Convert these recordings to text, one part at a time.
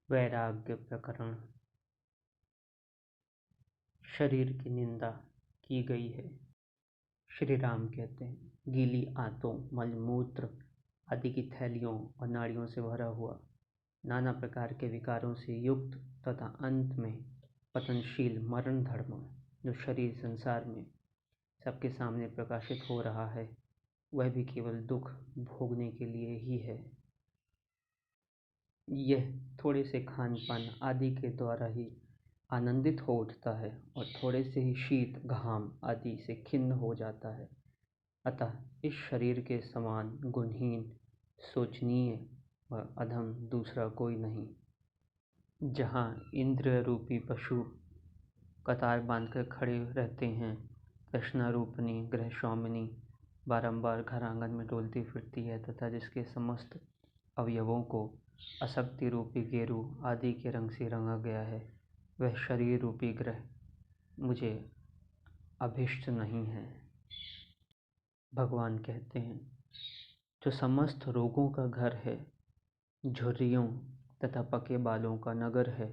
वैराग्य प्रकरण। शरीर की निंदा की गई है। श्री राम कहते हैं, गीली आंतों, मलमूत्र आदि की थैलियों और नाड़ियों से भरा हुआ, नाना प्रकार के विकारों से युक्त तथा अंत में पतनशील मरण धर्म जो शरीर संसार में सबके सामने प्रकाशित हो रहा है, वह भी केवल दुख भोगने के लिए ही है। यह थोड़े से खान पान आदि के द्वारा ही आनंदित हो उठता है और थोड़े से ही शीत घाम आदि से खिन्न हो जाता है। अतः इस शरीर के समान गुणहीन, शोचनीय व अधम दूसरा कोई नहीं। जहाँ इंद्रिय रूपी पशु कतार बांधकर खड़े रहते हैं, कृष्णारूपिणी गृहस्वामिनी बारंबार घर आंगन में डोलती फिरती है तथा जिसके समस्त अवयवों को आसक्ति रूपी गेरू आदि के रंग से रंगा गया है, वह शरीर रूपी ग्रह मुझे अभिष्ट नहीं है। भगवान कहते हैं, जो समस्त रोगों का घर है, झुर्रियों तथा पके बालों का नगर है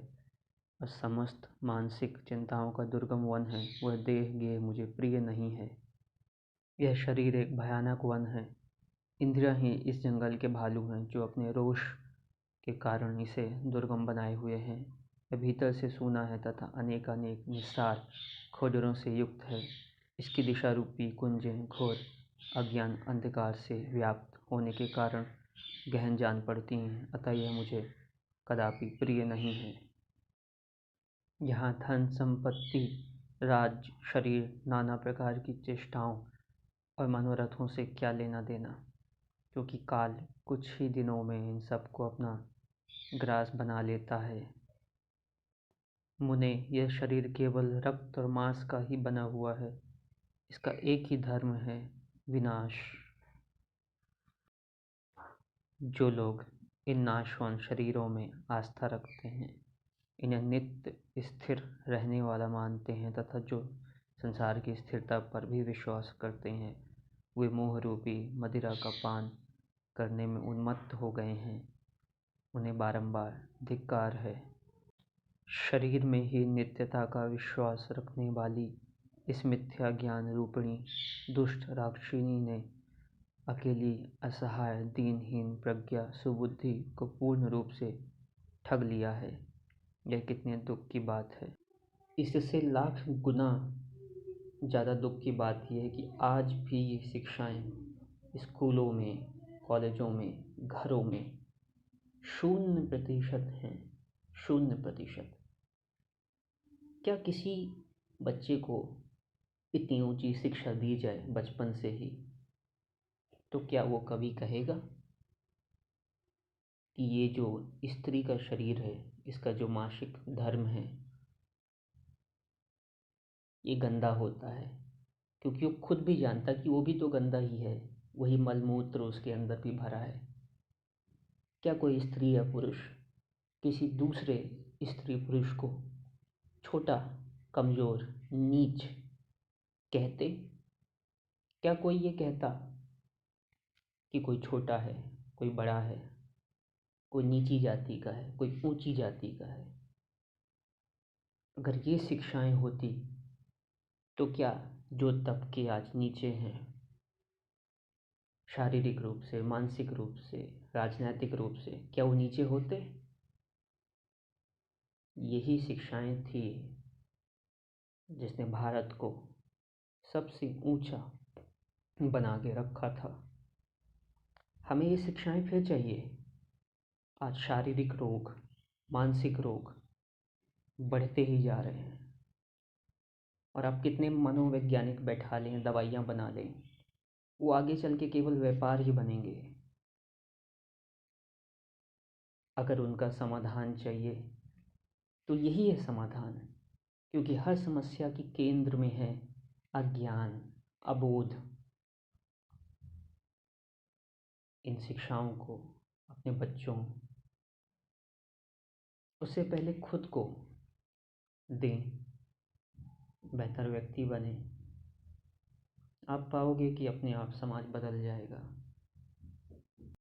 और समस्त मानसिक चिंताओं का दुर्गम वन है, वह देह गेह मुझे प्रिय नहीं है। यह शरीर एक भयानक वन है। इंद्रियां ही इस जंगल के भालू हैं जो अपने रोष के कारण इसे दुर्गम बनाए हुए हैं। यह भीतर से सूना है तथा अनेकानेक निस्सार खोजरों से युक्त है। इसकी दिशा रूपी कुंजें घोर अज्ञान अंधकार से व्याप्त होने के कारण गहन जान पड़ती हैं, अतः यह मुझे कदापि प्रिय नहीं है। यहाँ धन संपत्ति, राज्य, शरीर, नाना प्रकार की चेष्टाओं और मनोरथों से क्या लेना देना, क्योंकि काल कुछ ही दिनों में इन सबको अपना ग्रास बना लेता है। मुने, यह शरीर केवल रक्त और मांस का ही बना हुआ है। इसका एक ही धर्म है, विनाश। जो लोग इन नाशवान शरीरों में आस्था रखते हैं, इन्हें नित्य स्थिर रहने वाला मानते हैं तथा जो संसार की स्थिरता पर भी विश्वास करते हैं, वे मोह रूपी मदिरा का पान करने में उन्मत्त हो गए हैं। उन्हें बारंबार धिक्कार है। शरीर में ही नित्यता का विश्वास रखने वाली इस मिथ्या ज्ञान रूपिणी दुष्ट राक्षिणी ने अकेली असहाय दीनहीन प्रज्ञा सुबुद्धि को पूर्ण रूप से ठग लिया है। यह कितने दुख की बात है। इससे लाख गुना ज़्यादा दुख की बात यह है कि आज भी ये शिक्षाएं स्कूलों में, कॉलेजों में, घरों में 0% हैं। 0%। क्या किसी बच्चे को इतनी ऊंची शिक्षा दी जाए बचपन से ही, तो क्या वो कभी कहेगा कि ये जो स्त्री का शरीर है, इसका जो मासिक धर्म है, ये गंदा होता है? क्योंकि वो खुद भी जानता कि वो भी तो गंदा ही है, वही मलमूत्र उसके अंदर भी भरा है। क्या कोई स्त्री या पुरुष किसी दूसरे स्त्री पुरुष को छोटा, कमज़ोर, नीच कहते? क्या कोई ये कहता कि कोई छोटा है, कोई बड़ा है, कोई नीची जाति का है, कोई ऊंची जाति का है? अगर ये शिक्षाएं होती तो क्या जो तबके आज नीचे हैं, शारीरिक रूप से, मानसिक रूप से, राजनीतिक रूप से, क्या वो नीचे होते? यही शिक्षाएं थी जिसने भारत को सबसे ऊंचा बना के रखा था। हमें ये शिक्षाएं फिर चाहिए। आज शारीरिक रोग, मानसिक रोग बढ़ते ही जा रहे हैं और आप कितने मनोवैज्ञानिक बैठा लें, दवाइयाँ बना लें, वो आगे चल के केवल व्यापार ही बनेंगे। अगर उनका समाधान चाहिए तो यही है समाधान, क्योंकि हर समस्या के केंद्र में है अज्ञान, अबोध। इन शिक्षाओं को अपने बच्चों, उससे पहले खुद को दें, बेहतर व्यक्ति बने। आप पाओगे कि अपने आप समाज बदल जाएगा।